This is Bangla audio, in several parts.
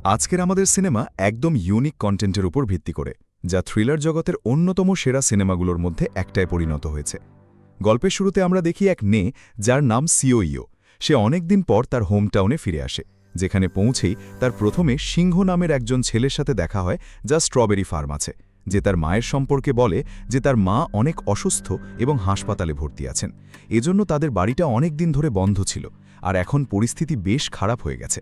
আজকের আমাদের সিনেমা একদম ইউনিক কন্টেন্টের উপর ভিত্তি করে, যা থ্রিলার জগতের অন্যতম সেরা সিনেমাগুলোর মধ্যে একটায় পরিণত হয়েছে। গল্পের শুরুতে আমরা দেখি এক মেয়ে, যার নাম সিওইও। সে অনেক দিন পর তার হোম টাউনে ফিরে আসে, যেখানে পৌঁছেই তার প্রথমে সিংহ নামের একজন ছেলের সাথে দেখা হয়, যা স্ট্রবেরি ফার্ম আছে, যে তার মায়ের সম্পর্কে বলে যে তার মা অনেক অসুস্থ এবং হাসপাতালে ভর্তি আছেন। এজন্য তাদের বাড়িটা অনেক দিন ধরে বন্ধ ছিল, আর এখন পরিস্থিতি বেশ খারাপ হয়ে গেছে।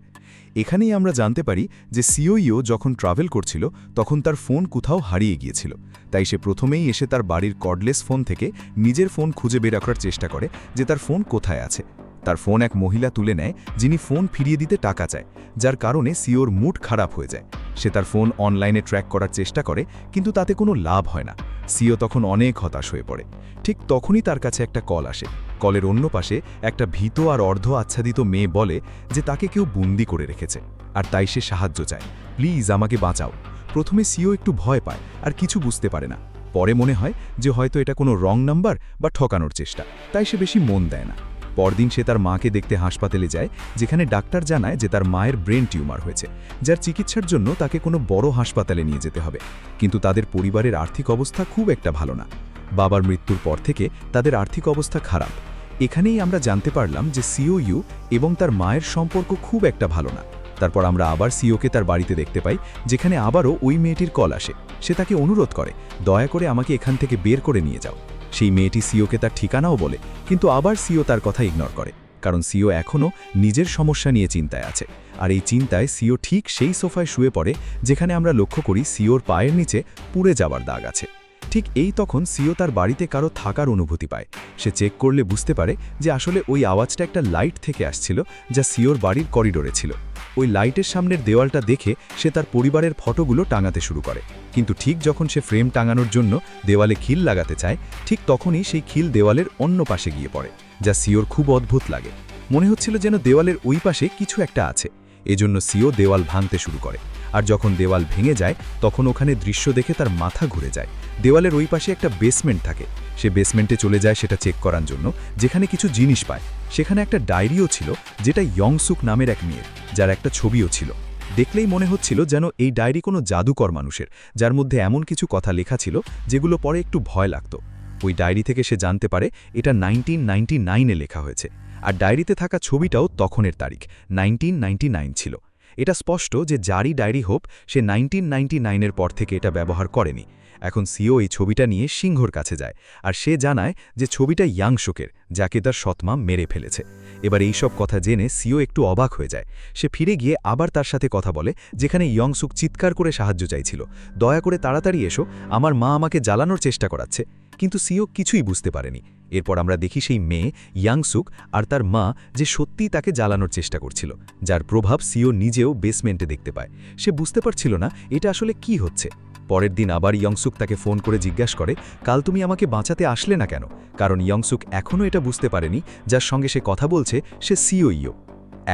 এখানেই আমরা জানতে পারি যে সিওইও যখন ট্রাভেল করছিল তখন তার ফোন কোথাও হারিয়ে গিয়েছিল। তাই সে প্রথমেই এসে তার বাড়ির কর্ডলেস ফোন থেকে নিজের ফোন খুঁজে বের করার চেষ্টা করে যে তার ফোন কোথায় আছে। তার ফোন এক মহিলা তুলে নেয়, যিনি ফোন ফিরিয়ে দিতে টাকা চায়, যার কারণে সিওর মুড খারাপ হয়ে যায়। সে তার ফোন অনলাইনে ট্র্যাক করার চেষ্টা করে, কিন্তু তাতে কোনো লাভ হয় না। সিও তখন অনেক হতাশ হয়ে পড়ে। ঠিক তখনই তার কাছে একটা কল আসে। কলের অন্য পাশে একটা ভীত আর অর্ধ আচ্ছাদিত মেয়ে বলে যে তাকে কেউ বন্দি করে রেখেছে, আর তাই সে সাহায্য চায়। প্লিজ আমাকে বাঁচাও। প্রথমে সিও একটু ভয় পায় আর কিছু বুঝতে পারে না। পরে মনে হয় যে হয়তো এটা কোনো রং নাম্বার বা ঠকানোর চেষ্টা, তাই সে বেশি মন দেয় না। পরদিন সে তার মাকে দেখতে হাসপাতালে যায়, যেখানে ডাক্তার জানায় যে তার মায়ের ব্রেন টিউমার হয়েছে, যার চিকিৎসার জন্য তাকে কোনো বড় হাসপাতালে নিয়ে যেতে হবে। কিন্তু তাদের পরিবারের আর্থিক অবস্থা খুব একটা ভালো না। বাবার মৃত্যুর পর থেকে তাদের আর্থিক অবস্থা খারাপ। এখানেই আমরা জানতে পারলাম যে সিওইউ এবং তার মায়ের সম্পর্ক খুব একটা ভালো না। তারপর আমরা আবার সিওকে তার বাড়িতে দেখতে পাই, যেখানে আবারও ওই মেয়েটির কল আসে। সে তাকে অনুরোধ করে, দয়া করে আমাকে এখান থেকে বের করে নিয়ে যাও। সেই মেয়েটি সিওকে তার ঠিকানাও বলে, কিন্তু আবার সিও তার কথা ইগনোর করে, কারণ সিও এখনও নিজের সমস্যা নিয়ে চিন্তায় আছে। আর এই চিন্তায় সিও ঠিক সেই সোফায় শুয়ে পড়ে, যেখানে আমরা লক্ষ্য করি সিওর পায়ের নিচে পুড়ে যাওয়ার দাগ আছে। ঠিক এই তখন সিও তার বাড়িতে কারো থাকার অনুভূতি পায়। সে চেক করলে বুঝতে পারে যে আসলে ওই আওয়াজটা একটা লাইট থেকে আসছিল, যা সিওর বাড়ির করিডোরে ছিল। ওই লাইটের সামনের দেওয়ালটা দেখে সে তার পরিবারের ফটোগুলো টাঙাতে শুরু করে, কিন্তু ঠিক যখন সে ফ্রেম টাঙানোর জন্য দেওয়ালে খিল লাগাতে চায়, ঠিক তখনই সেই খিল দেওয়ালের অন্য পাশে গিয়ে পড়ে, যা সিওর খুব অদ্ভুত লাগে। মনে হচ্ছিল যেন দেওয়ালের ওই পাশে কিছু একটা আছে। এজন্য সিও দেওয়াল ভাঙতে শুরু করে, আর যখন দেওয়াল ভেঙে যায় তখন ওখানে দৃশ্য দেখে তার মাথা ঘুরে যায়। দেওয়ালের ওই পাশে একটা বেসমেন্ট থাকে। সে বেসমেন্টে চলে যায় সেটা চেক করার জন্য, যেখানে কিছু জিনিস পায়। সেখানে একটা ডায়েরিও ছিল, যেটা ইয়ংসুক নামের এক মেয়ের, যার একটা ছবিও ছিল। দেখলেই মনে হচ্ছিল যেন এই ডায়েরি কোনো জাদুকর মানুষের, যার মধ্যে এমন কিছু কথা লেখা ছিল যেগুলো পরে একটু ভয় লাগত। ওই ডায়েরি থেকে সে জানতে পারে এটা 1999-এ লেখা হয়েছে, আর ডায়েরিতে থাকা ছবিটাও তখনের তারিখ 1999 ছিল। এটা স্পষ্ট যে যারই ডায়েরি হোক, সে 1999-এর পর থেকে এটা ব্যবহার করেনি। এখন সিও এই ছবিটা নিয়ে সিংহর কাছে যায়, আর সে জানায় যে ছবিটা ইয়াংসুকের, যাকে তার সৎমা মেরে ফেলেছে। এবার এই সব কথা জেনে সিও একটু অবাক হয়ে যায়। সে ফিরে গিয়ে আবার তার সাথে কথা বলে, যেখানে ইয়ংসুক চিৎকার করে সাহায্য চাইছিল, দয়া করে তাড়াতাড়ি এসো, আমার মা আমাকে জ্বালানোর চেষ্টা করাচ্ছে। কিন্তু সিও কিছুই বুঝতে পারেনি। এরপর আমরা দেখি সেই মেয়ে ইয়াংসুক আর তার মা যে সত্যিই তাকে জ্বালানোর চেষ্টা করছিল, যার প্রভাব সিও নিজেও বেসমেন্টে দেখতে পায়। সে বুঝতে পারছিল না এটা আসলে কি হচ্ছে। পরের দিন আবার ইয়ংসুক তাকে ফোন করে জিজ্ঞাসা করে, কাল তুমি আমাকে বাঁচাতে আসলে না কেন? কারণ ইয়ংসুক এখনও এটা বুঝতে পারেনি যার সঙ্গে সে কথা বলছে সে সিওইও।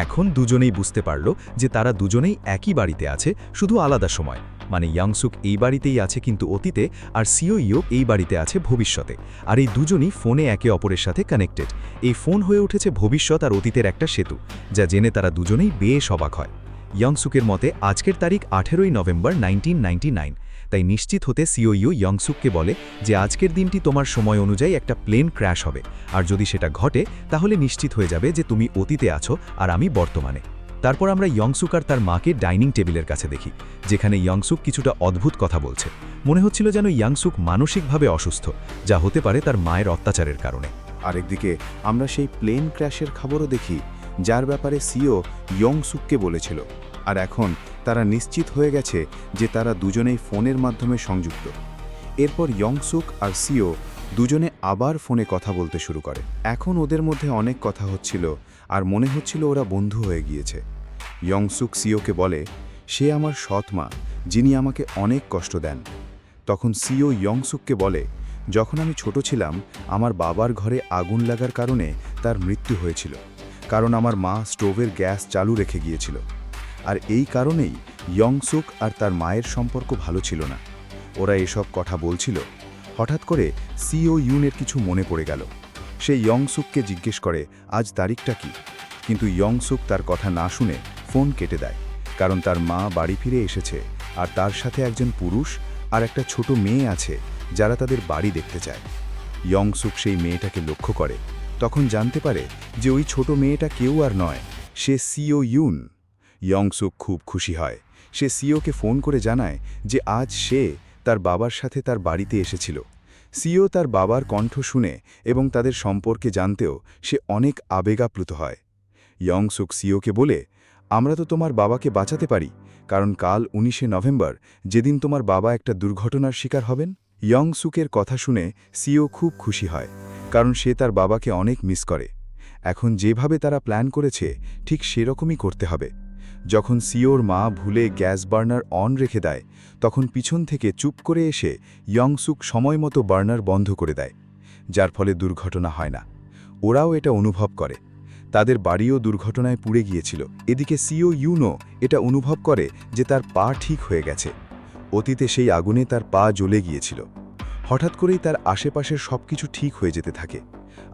এখন দুজনেই বুঝতে পারল যে তারা দুজনেই একই বাড়িতে আছে, শুধু আলাদা সময়। মানে ইয়াংসুক এই বাড়িতেই আছে কিন্তু অতীতে, আর সিওইও এই বাড়িতে আছে ভবিষ্যতে। আর এই দুজনই ফোনে একে অপরের সাথে কানেক্টেড। এই ফোন হয়ে উঠেছে ভবিষ্যৎ আর অতীতের একটা সেতু, যা জেনে তারা দুজনেই বেশ অবাক হয়। ইয়াংসুকের মতে আজকের তারিখ 18 নভেম্বর 1999। তাই নিশ্চিত হতে সিওইও ইয়ংসুককে বলে যে আজকের দিনটি তোমার সময় অনুযায়ী একটা প্লেন ক্র্যাশ হবে, আর যদি সেটা ঘটে তাহলে নিশ্চিত হয়ে যাবে যে তুমি অতীতে আছো আর আমি বর্তমানে। তারপর আমরা ইয়ংসুক আর তার মাকে ডাইনিং টেবিলের কাছে দেখি, যেখানে ইয়ংসুক কিছুটা অদ্ভুত কথা বলছে। মনে হচ্ছিল যেন ইয়ংসুক মানসিকভাবে অসুস্থ, যা হতে পারে তার মায়ের অত্যাচারের কারণে। আরেকদিকে আমরা সেই প্লেন ক্র্যাশের খবরও দেখি, যার ব্যাপারে সিও ইয়ংসুককে বলেছিল। আর এখন তারা নিশ্চিত হয়ে গেছে যে তারা দুজনেই ফোনের মাধ্যমে সংযুক্ত। এরপর ইয়ংসুক আর সিও দুজনে আবার ফোনে কথা বলতে শুরু করে। এখন ওদের মধ্যে অনেক কথা হচ্ছিল, আর মনে হচ্ছিল ওরা বন্ধু হয়ে গিয়েছে। ইয়ংসুক সিওকে বলে, সে আমার সৎ মা, যিনি আমাকে অনেক কষ্ট দেন। তখন সিও ইয়ংসুককে বলে, যখন আমি ছোট ছিলাম আমার বাবার ঘরে আগুন লাগার কারণে তার মৃত্যু হয়েছিল, কারণ আমার মা স্টোভের গ্যাস চালু রেখে গিয়েছিল। আর এই কারণেই ইয়ংসুক আর তার মায়ের সম্পর্ক ভালো ছিল না। ওরা এসব কথা বলছিল, হঠাৎ করে সিও ইউনের কিছু মনে পড়ে গেল। সে ইয়ংসুককে জিজ্ঞেস করে আজ তারিখটা কি, কিন্তু ইয়ংসুক তার কথা না শুনে ফোন কেটে দেয়। কারণ তার মা বাড়ি ফিরে এসেছে আর তার সাথে একজন পুরুষ আর একটা ছোট মেয়ে আছে যারা তাদের বাড়ি দেখতে চায়। ইয়ংসুক সেই মেয়েটাকে লক্ষ্য করে, তখন জানতে পারে যে ওই ছোট মেয়েটা কেউ আর নয়, সে সিও ইউন। ইয়ংসুক খুব খুশি হয়। সে সিওকে ফোন করে জানায় যে আজ সে তার বাবার সাথে তার বাড়িতে এসেছিল। সিও তার বাবার কণ্ঠ শুনে এবং তাদের সম্পর্কে জানতেও সে অনেক আবেগাপ্লুত হয়। ইয়ংসুক সিওকে বলে, আমরা তো তোমার বাবাকে বাঁচাতে পারি, কারণ কাল 19শে নভেম্বর, যেদিন তোমার বাবা একটা দুর্ঘটনার শিকার হবেন। ইয়ংসুকের কথা শুনে সিও খুব খুশি হয়, কারণ সে তার বাবাকে অনেক মিস করে। এখন যেভাবে তারা প্ল্যান করেছে ঠিক সেরকমই করতে হবে। যখন সিওর মা ভুলে গ্যাস বার্নার অন রেখে দেয়, তখন পিছন থেকে চুপ করে এসে ইয়ংসুক সময়মতো বার্নার বন্ধ করে দেয়, যার ফলে দুর্ঘটনা হয় না। ওরাও এটা অনুভব করে। তাদের বাড়িও দুর্ঘটনায় পুড়ে গিয়েছিল। এদিকে সিও ইউনও এটা অনুভব করে যে তার পা ঠিক হয়ে গেছে। অতীতে সেই আগুনে তার পা জ্বলে গিয়েছিল। হঠাৎ করেই তার আশেপাশের সবকিছু ঠিক হয়ে যেতে থাকে,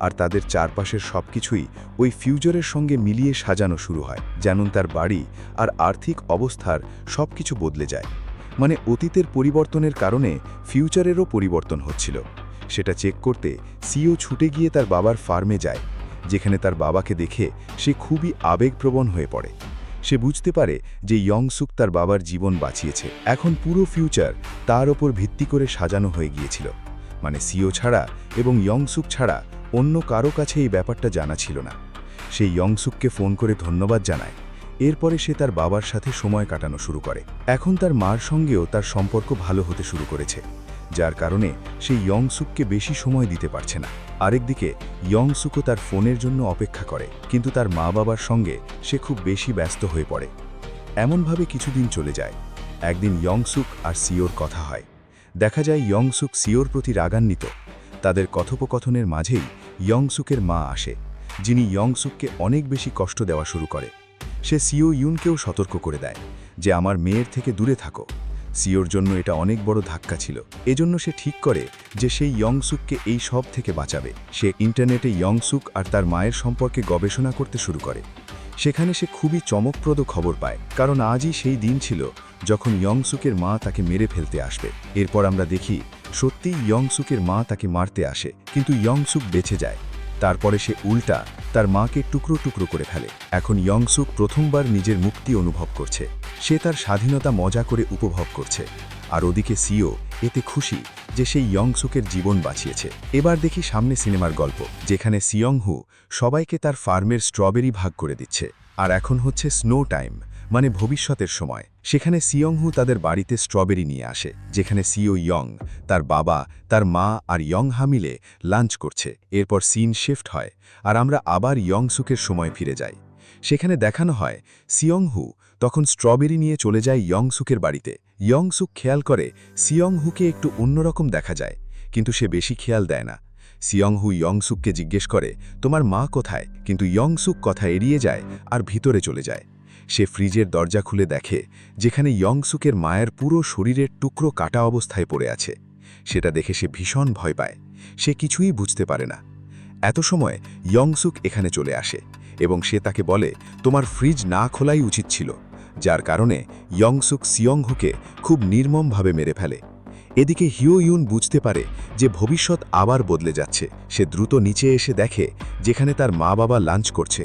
আর তাদের চারপাশের সবকিছুই ওই ফিউচারের সঙ্গে মিলিয়ে সাজানো শুরু হয়, যেমন তার বাড়ি আর আর্থিক অবস্থার সবকিছু বদলে যায়। মানে অতীতের পরিবর্তনের কারণে ফিউচারেরও পরিবর্তন হচ্ছিল। সেটা চেক করতে সিও ছুটে গিয়ে তার বাবার ফার্মে যায়, যেখানে তার বাবাকে দেখে সে খুবই আবেগপ্রবণ হয়ে পড়ে। সে বুঝতে পারে যে ইয়ংসুক তার বাবার জীবন বাঁচিয়েছে। এখন পুরো ফিউচার তার ওপর ভিত্তি করে সাজানো হয়ে গিয়েছিল। মানে সিও ছাড়া এবং ইয়ংসুক ছাড়া অন্য কারো কাছে এই ব্যাপারটা জানা ছিল না। সে ইয়ংসুককে ফোন করে ধন্যবাদ জানায়। এরপরে সে তার বাবার সাথে সময় কাটানো শুরু করে। এখন তার মার সঙ্গেও তার সম্পর্ক ভালো হতে শুরু করেছে, যার কারণে সে ইয়ংসুককে বেশি সময় দিতে পারছে না। আরেকদিকে ইয়ংসুকও তার ফোনের জন্য অপেক্ষা করে, কিন্তু তার মা বাবার সঙ্গে সে খুব বেশি ব্যস্ত হয়ে পড়ে। এমনভাবে কিছুদিন চলে যায়। একদিন ইয়ংসুক আর সিওর কথা হয়। দেখা যায় ইয়ংসুক সিওর প্রতি রাগান্বিত। তাদের কথোপকথনের মাঝেই ইয়ংসুকের মা আসে, যিনি ইয়ংসুককে অনেক বেশি কষ্ট দেওয়া শুরু করে। সে সিও ইউনকেও সতর্ক করে দেয় যে আমার মেয়ের থেকে দূরে থাকো। সিওর জন্য এটা অনেক বড় ধাক্কা ছিল। এজন্য সে ঠিক করে যে সেই ইয়ংসুককে এই সব থেকে বাঁচাবে। সে ইন্টারনেটে ইয়ংসুক আর তার মায়ের সম্পর্কে গবেষণা করতে শুরু করে। সেখানে সে খুবই চমকপ্রদ খবর পায়, কারণ আজই সেই দিন ছিল যখন ইয়ংসুকের মা তাকে মেরে ফেলতে আসবে। এরপর আমরা দেখি সত্যিই ইয়ংসুকের মা তাকে মারতে আসে, কিন্তু ইয়ংসুক বেঁচে যায়। তারপরে সে উল্টা তার মাকে টুকরো টুকরো করে ফেলে। এখন ইয়ংসুক প্রথমবার নিজের মুক্তি অনুভব করছে। সে তার স্বাধীনতা মজা করে উপভোগ করছে। আর ওদিকে সিও এতে খুশি যে সেই ইয়ংসুকের জীবন বাঁচিয়েছে। এবার দেখি সামনে সিনেমার গল্প, যেখানে সিয়ংহু সবাইকে তার ফার্মের স্ট্রবেরি ভাগ করে দিচ্ছে। আর এখন হচ্ছে স্নো টাইম, মানে ভবিষ্যতের সময়। সেখানে সিয়ংহু তাদের বাড়িতে স্ট্রবেরি নিয়ে আসে, যেখানে সিও ইয়ং, তার বাবা, তার মা আর ইয়ংহা মিলে লাঞ্চ করছে। এরপর সিন শিফট হয় আর আমরা আবার ইয়ংসুকের সময় ফিরে যাই। সেখানে দেখানো হয় সিয়ংহু তখন স্ট্রবেরি নিয়ে চলে যায় ইয়ংসুকের বাড়িতে। ইয়ংসুক খেয়াল করে সিয়ংহুকে একটু অন্যরকম দেখা যায়, কিন্তু সে বেশি খেয়াল দেয় না। সিয়ংহু ইয়ংসুককে জিজ্ঞেস করে, তোমার মা কোথায়? কিন্তু ইয়ংসুক কথা এড়িয়ে যায় আর ভিতরে চলে যায়। সে ফ্রিজের দরজা খুলে দেখে যেখানে ইয়ংসুকের মায়ের পুরো শরীরের টুকরো কাটা অবস্থায় পড়ে আছে। সেটা দেখে সে ভীষণ ভয় পায়। সে কিছুই বুঝতে পারে না। এত সময় ইয়ংসুক এখানে চলে আসে এবং সে তাকে বলে, তোমার ফ্রিজ না খোলাই উচিত ছিল, যার কারণে ইয়ংসুক সিয়ংহুকে খুব নির্মমভাবে মেরে ফেলে। এদিকে হিও ইউন বুঝতে পারে যে ভবিষ্যৎ আবার বদলে যাচ্ছে। সে দ্রুত নিচে এসে দেখে যেখানে তার মা বাবা লাঞ্চ করছে।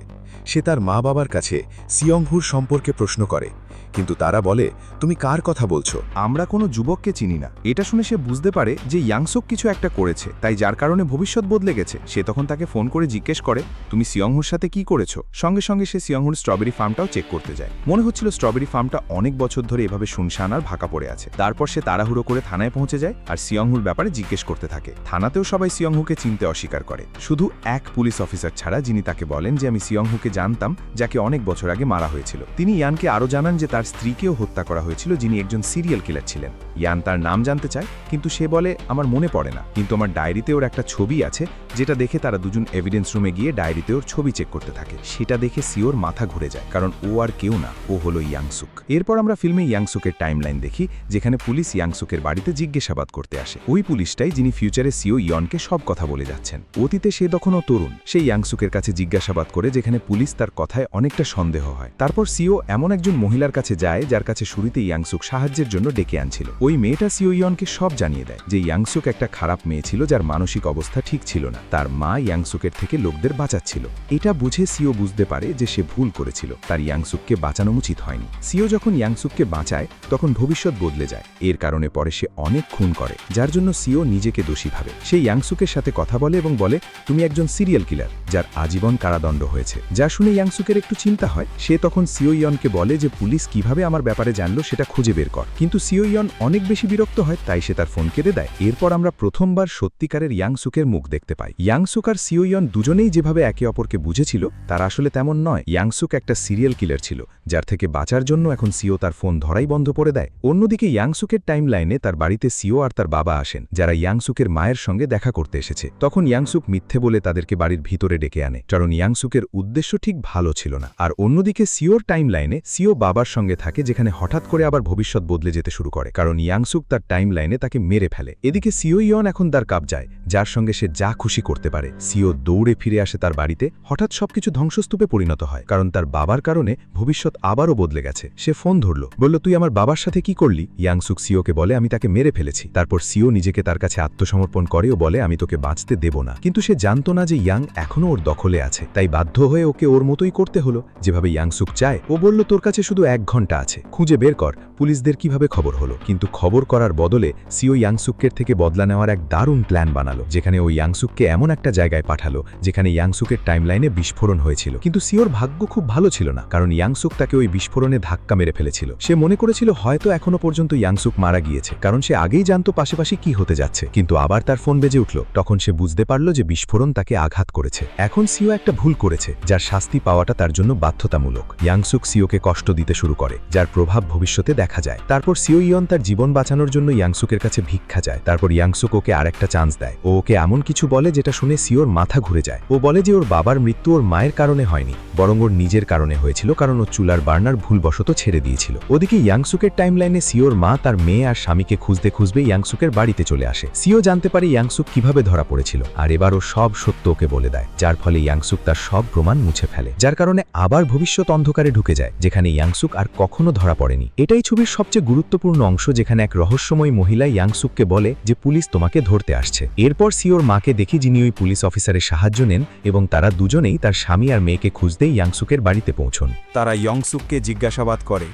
সে তার মা বাবার কাছে সিয়ংহুর সম্পর্কে প্রশ্ন করে, কিন্তু তারা বলে, তুমি কার কথা বলছো? আমরা কোনো যুবককে চিনি না। এটা শুনে সে বুঝতে পারে যে ইয়াংসুক কিছু একটা করেছে, তাই যার কারণে ভবিষ্যৎ বদলে গেছে। সে তখন তাকে ফোন করে জিজ্ঞেস করে, তুমি সিয়ংহুর সাথে কি করেছো? সঙ্গে সঙ্গে সে সিয়ংহুর স্ট্রবেরি ফার্মটাও চেক করতে যায়। মনে হচ্ছিল স্ট্রবেরি ফার্মটা অনেক বছর ধরে এভাবে শুনশান আর ভাকা পড়ে আছে। তারপর সে তাড়াহুড়ো করে থানায় পৌঁছে যায় আর সিয়ংহুর ব্যাপারে জিজ্ঞেস করতে থাকে। থানাতেও সবাই সিয়ংহুকে চিনতে অস্বীকার করে, শুধু এক পুলিশ অফিসার ছাড়া, যিনি তাকে বলেন যে আমি সিয়ংহুকে জানতাম, যাকে অনেক বছর আগে মারা হয়েছিল। তিনি ইয়ানকে আরও জানান যে তার স্ত্রীকেও হত্যা করা হয়েছিল, যিনি একজন সিরিয়াল কিলার ছিলেন। ইয়ান তার নাম জানতে চায়, কিন্তু সে বলে, আমার মনে পড়ে না, কিন্তু আমার ডায়েরিতে ওর একটা ছবি আছে, যেটা দেখে তারা দুজন এভিডেন্স রুমে গিয়ে ডায়েরিতে ওর ছবি চেক করতে থাকে। সেটা দেখে সিওর মাথা ঘুরে যায়, কারণ ও আর কেউ না, ও হলো ইয়াংসুক। এরপর আমরা ফিল্মে ইয়াংসুকের টাইমলাইন দেখি, যেখানে পুলিশ ইয়াংসুকের বাড়িতে জিজ্ঞাসাবাদ করতে আসে। ওই পুলিশটাই যিনি ফিউচারে সিও ইয়নকে সব কথা বলে যাচ্ছেন। অতীতে সে তখনও তরুণ। সেই ইয়াংসুকের কাছে জিজ্ঞাসাবাদ করে, যেখানে পুলিশ তার কথায় অনেকটা সন্দেহ হয়। তারপর সিও এমন একজন মহিলার কাছে যায় যার কাছে শুরুতে ইয়াংসুক সাহায্যের জন্য ডেকে আনছিল। ওই মেয়েটা সিওইয়নকে সব জানিয়ে দেয় যে ইয়াংসুক একটা খারাপ মেয়ে ছিল যার মানসিক অবস্থা ঠিক ছিল না, তার মা ইয়াংসুকের থেকে লোকদের বাঁচাচ্ছিল। এটা বুঝে সিও বুঝতে পারে যে সে ভুল করেছিল, তার ইয়াংসুককে বাঁচানো উচিত হয়নি। সিও যখন ইয়াংসুককে বাঁচায় তখন ভবিষ্যৎ বদলে যায়। এর কারণে পরে সে অনেক খুন করে, যার জন্য সিও নিজেকে দোষী ভাবে। সে ইয়াংসুকের সাথে কথা বলে এবং বলে, তুমি একজন সিরিয়াল কিলার যার আজীবন কারাদণ্ড হয়েছে। যা শুনে ইয়াংসুকের একটু চিন্তা হয়। সে তখন সিওইয়নকে বলে যে পুলিশ কিভাবে আমার ব্যাপারে জানলো সেটা খুঁজে বের কর। কিন্তু সিওইয়ন অনেক বেশি বিরক্ত হয়, তাই সে তার ফোন কেটে দেয়। এরপর আমরা প্রথমবার সত্যিকারের ইয়াংসুকের মুখ দেখতে পাই। ইয়াংসুক আর সিওইয়ন দুজনেই যেভাবে একে অপরকে বুঝেছিল তারা আসলে তেমন নয়। ইয়াংসুক একটা সিরিয়াল কিলার ছিল, যার থেকে বাঁচার জন্য এখন সিও তার ফোন ধরাই বন্ধ করে দেয়। অন্যদিকে ইয়াংসুকের টাইমলাইনে তার বাড়িতে সিও আর তার বাবা আসেন, যারা ইয়াংসুকের মায়ের সঙ্গে দেখা করতে এসেছে। তখন ইয়াংসুক মিথ্যে বলে তাদেরকে বাড়ির ভিতরে ডেকে আনে, কারণ ইয়াংসুকের উদ্দেশ্য ঠিক ভালো ছিল না। আর অন্যদিকে সিওর টাইমলাইনে সিও বাবার সঙ্গে থাকে, যেখানে হঠাৎ করে আবার ভবিষ্যৎ বদলে যেতে শুরু করে, কারণ ইয়াংসুক তার টাইমলাইনে তাকে মেরে ফেলে। এদিকে সিওইয়ন এখন তার কাবজায়, যার সঙ্গে সে যা খুশি করতে পারে। সিও দৌড়ে ফিরে আসে তার বাড়িতে। হঠাৎ সবকিছু ধ্বংসস্তূপে পরিণত হয়, কারণ তার বাবার কারণে ভবিষ্যৎ আবারও বদলে গেছে। সে ফোন ধরল, বলল, তুই আমার বাবার সাথে কি করলি? ইয়াংসুক সিওকে বলে, আমি তাকে মেরে ফেলেছি। তারপর সিও নিজেকে তার কাছে আত্মসমর্পণ করে ও বলে, আমি তোকে বাঁচতে দেব না। কিন্তু সে জানত না যে ইয়াং এখনও ওর দখলে আছে, তাই বাধ্য হয়ে ওকে ওর মতোই করতে হলো, যেভাবে ইয়াংসুক চায়। ও বলল, তোর কাছে শুধু 1 ঘন্টা আছে, খুঁজে বের কর পুলিশদের কিভাবে খবর হলো। কিন্তু খবর করার বদলে সিও ইয়াংসুকের থেকে বদলা নেওয়ার এক দারুণ প্ল্যান বানালো, যেখানে ও ইয়াংসুককে এমন একটা জায়গায় পাঠালো যেখানে ইয়াংসুকের টাইমলাইনে বিস্ফোরণ হয়েছিল। কিন্তু সিওর ভাগ্য খুব ভালো ছিল না, কারণ ইয়াংসুক তাকে ওই বিস্ফোরণে ধাক্কা মেরে ফেলেছিল। সে মনে করেছিল হয়তো এখনো পর্যন্ত ইয়াংসুক মারা গিয়েছে, কারণ সে আগেই জানতো পাশাপাশি কি হতে যাচ্ছে। কিন্তু আবার তার ফোন বেজে উঠল, তখন সে বুঝতে পারল যে বিস্ফোরণ তাকে আঘাত করেছে। এখন সিও একটা ভুল করেছে, যার শাস্তি পাওয়াটা তার জন্য বাধ্যতামূলক। ইয়াংসুক সিওকে কষ্ট দিতে শুরু করে, যার প্রভাব ভবিষ্যতে দেখা যায়। তারপর সিওইয়ন তার জীবন বাঁচানোর জন্য ইয়াংসুকের কাছে ভিক্ষা চায়। তারপর ইয়াংসুক ওকে আরেকটা চান্স দেয়। ও ওকে এমন কিছু বলে যেটা শুনে সিওর মাথা ঘুরে যায়। ও বলে যে ওর বাবার মৃত্যু ওর মায়ের কারণে হয়নি, বরং ওর নিজের কারণে হয়েছিল, কারণ ও চুলার বার্নার ভুলবশত ছেড়ে দিয়েছিল। ওদিকে ইয়াংসুকের টাইমলাইনে সিওর মা তার মেয়ে আর স্বামীকে খুঁজতে খুঁজতে ইয়াংসুকের বাড়িতে চলে আসে। সিও জানতে পারে ইয়াংসুক কিভাবে ধরা পড়েছিল, আর এবার ও সব সত্য ওকে বলে দেয়, যার ফলে ইয়াংসুক তার সব প্রমাণ মুছে ফেলে, যার কারণে আবার ভবিষ্যৎ অন্ধকারে ঢুকে যায়, যেখানে ইয়াংসুক আর কখনো ধরা পড়েনি। এটাই ছবির সবচেয়ে গুরুত্বপূর্ণ অংশ, যেখানে এক রহস্যময় মহিলা ইয়াংসুককে বলে যে পুলিশ তোমাকে ধরতে আসছে। এরপর সিওর মাকে দেখি, যিনি ওই পুলিশ অফিসারের সাহায্য নেন, এবং তারা দুজনেই তার স্বামী আর মেয়েকে খুঁজতেই ইয়াংসুকের বাড়িতে পৌঁছন। তারা ইয়ংসুককে জিজ্ঞাসাবাদ করে,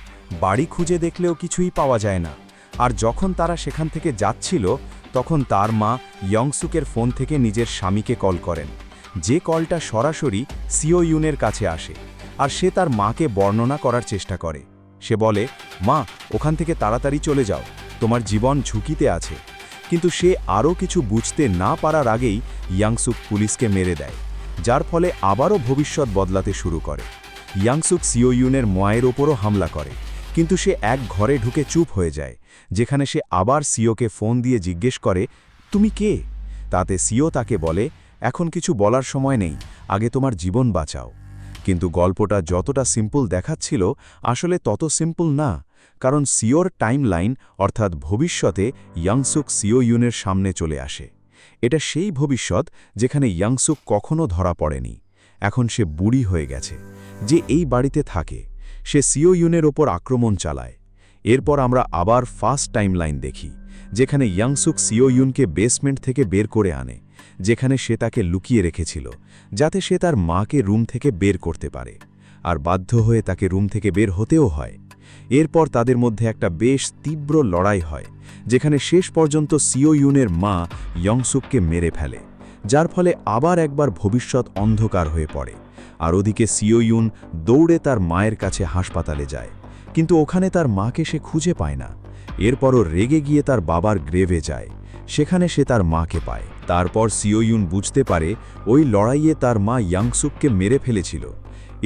বাড়ি খুঁজে দেখলেও কিছুই পাওয়া যায় না। আর যখন তারা সেখান থেকে যাচ্ছিল, তখন তার মা ইয়ংসুকের ফোন থেকে নিজের স্বামীকে কল করেন, যে কলটা সরাসরি সিওইয়নের কাছে আসে। আর সে তার মাকে বর্ণনা করার চেষ্টা করে। সে বলে, মা, ওখান থেকে তাড়াতাড়ি চলে যাও, তোমার জীবন ঝুঁকিতে আছে। কিন্তু সে আরও কিছু বুঝতে না পারার আগেই ইয়াংসুক পুলিশকে মেরে দেয়, যার ফলে আবারও ভবিষ্যৎ বদলাতে শুরু করে। ইয়াংসুক সিওইয়নের মায়ের ওপরও হামলা করে, কিন্তু সে এক ঘরে ঢুকে চুপ হয়ে যায়, যেখানে সে আবার সিওকে ফোন দিয়ে জিজ্ঞেস করে, তুমি কে? তাতে সিও তাকে বলে, এখন কিছু বলার সময় নেই, আগে তোমার জীবন বাঁচাও। কিন্তু গল্পটা যতটা সিম্পল দেখাচ্ছিল, আসলে তত সিম্পল না, কারণ সিওর টাইমলাইন অর্থাৎ ভবিষ্যতে ইয়াংসুক সিওইয়নের সামনে চলে আসে। এটা সেই ভবিষ্যৎ যেখানে ইয়াংসুক কখনো ধরা পড়েনি। এখন সে বুড়ি হয়ে গেছে, যে এই বাড়িতে থাকে। সে সিওইয়নের ওপর আক্রমণ চালায়। এরপর আমরা আবার ফার্স্ট টাইমলাইন দেখি, যেখানে ইয়াংসুক সিওইয়নকে বেসমেন্ট থেকে বের করে আনে, যেখানে সে তাকে লুকিয়ে রেখেছিল, যাতে সে তার মাকে রুম থেকে বের করতে পারে। আর বাধ্য হয়ে তাকে রুম থেকে বের হতেও হয়। এরপর তাদের মধ্যে একটা বেশ তীব্র লড়াই হয়, যেখানে শেষ পর্যন্ত সিওইয়নের মা ইয়ংসুককে মেরে ফেলে, যার ফলে আবার একবার ভবিষ্যৎ অন্ধকার হয়ে পড়ে। আর ওদিকে সিওইয়ন দৌড়ে তার মায়ের কাছে হাসপাতালে যায়, কিন্তু ওখানে তার মাকে সে খুঁজে পায় না। এরপরও রেগে গিয়ে তার বাবার গ্রেভে যায়, সেখানে সে তার মাকে পায়। তারপর সিওইয়ন বুঝতে পারে ওই লড়াইয়ে তার মা ইয়াংসুককে মেরে ফেলেছিল।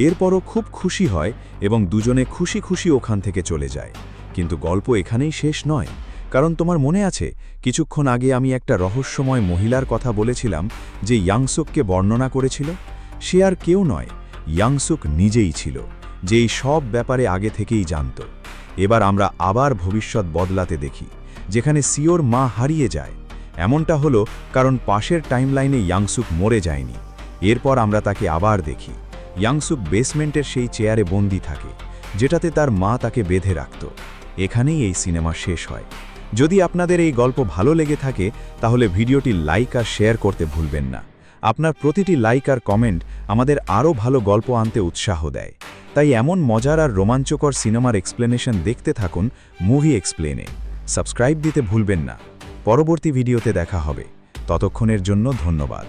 এরপরও খুব খুশি হয় এবং দুজনে খুশি খুশি ওখান থেকে চলে যায়। কিন্তু গল্প এখানেই শেষ নয়, কারণ তোমার মনে আছে কিছুক্ষণ আগে আমি একটা রহস্যময় মহিলার কথা বলেছিলাম যে ইয়াংসুককে বর্ণনা করেছিল? সে আর কেউ নয়, ইয়াংসুক নিজেই ছিল, যে এই সব ব্যাপারে আগে থেকেই জানত। এবার আমরা আবার ভবিষ্যৎ বদলাতে দেখি, যেখানে সিওর মা হারিয়ে যায়। এমনটা হলো কারণ পাশের টাইমলাইনে ইয়াংসুক মরে যায়নি। এরপর আমরা তাকে আবার দেখি, ইয়াংসুক বেসমেন্টের সেই চেয়ারে বন্দী থাকে, যেটাতে তার মা তাকে বেঁধে রাখত। এখানেই এই সিনেমা শেষ হয়। যদি আপনাদের এই গল্প ভালো লেগে থাকে তাহলে ভিডিওটি লাইক আর শেয়ার করতে ভুলবেন না। আপনার প্রতিটি লাইক আর কমেন্ট আমাদের আরও ভালো গল্প আনতে উৎসাহ দেয়। তাই এমন মজার আর রোমাঞ্চকর সিনেমার এক্সপ্লেনেশন দেখতে থাকুন মুভি এক্সপ্লেনে। সাবস্ক্রাইব দিতে ভুলবেন না। পরবর্তী ভিডিওতে দেখা হবে। ততক্ষণের জন্য ধন্যবাদ।